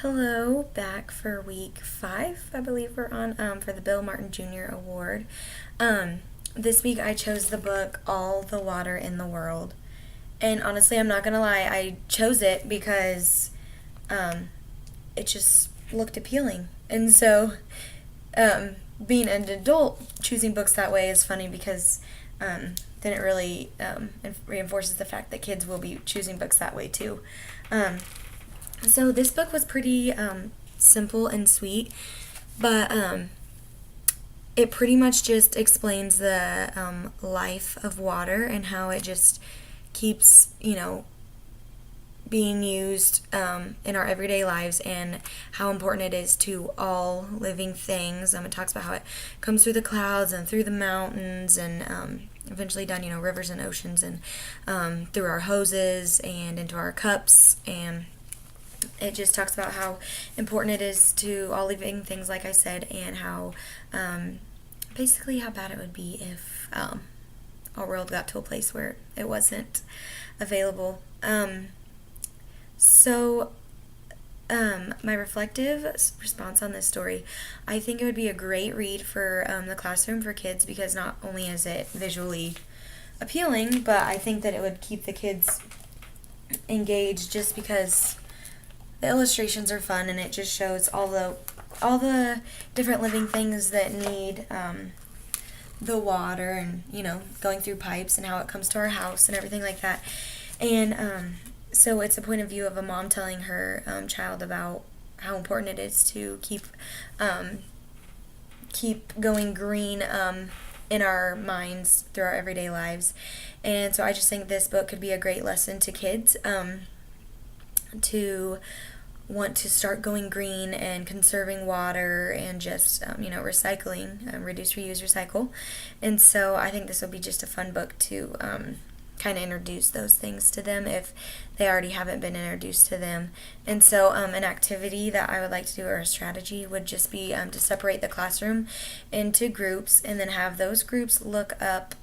Hello, back for week 5, I believe we're on, for the Bill Martin Jr. Award. Um, this week I chose the book All the Water in the World. And honestly, I'm not gonna lie, I chose it because um, it just looked appealing. And so, um, being an adult, choosing books that way is funny because then it really reinforces the fact that kids will be choosing books that way too. Um, so this book was pretty simple and sweet, but it pretty much just explains the life of water and how it just keeps, being used in our everyday lives and how important it is to all living things. It talks about how it comes through the clouds and through the mountains and eventually down, rivers and oceans and through our hoses and into our cups, and it just talks about how important it is to all living things, like I said, and how basically how bad it would be if our world got to a place where it wasn't available. So, my reflective response on this story, I think it would be a great read for the classroom for kids because not only is it visually appealing, but I think that it would keep the kids engaged just because the illustrations are fun and it just shows all the different living things that need the water and going through pipes and how it comes to our house and everything like that. And so it's a point of view of a mom telling her child about how important it is to keep going green in our minds through our everyday lives. And so I just think this book could be a great lesson to kids to want to start going green and conserving water and just recycling, reduce, reuse, recycle. And so I think this will be just a fun book to kind of introduce those things to them if they already haven't been introduced to them. And so an activity that I would like to do, or a strategy, would just be to separate the classroom into groups and then have those groups look up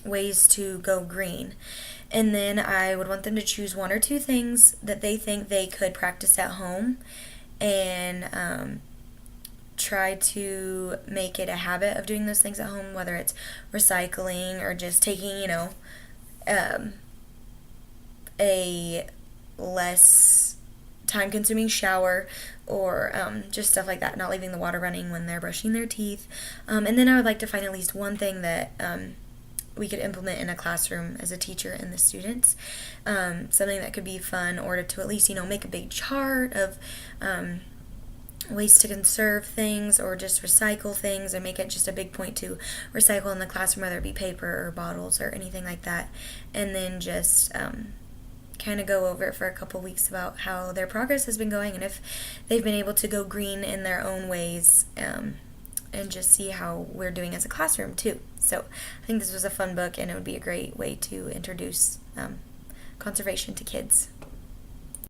ways to go green. And then I would want them to choose one or two things that they think they could practice at home and try to make it a habit of doing those things at home, whether it's recycling or just taking, a less time consuming shower or just stuff like that, not leaving the water running when they're brushing their teeth. And then I would like to find at least one thing that we could implement in a classroom as a teacher and the students. Something that could be fun, or to at least, make a big chart of ways to conserve things or just recycle things, or make it just a big point to recycle in the classroom, whether it be paper or bottles or anything like that. And then just kind of go over it for a couple weeks about how their progress has been going and if they've been able to go green in their own ways. And just see how we're doing as a classroom too. So I think this was a fun book and it would be a great way to introduce conservation to kids.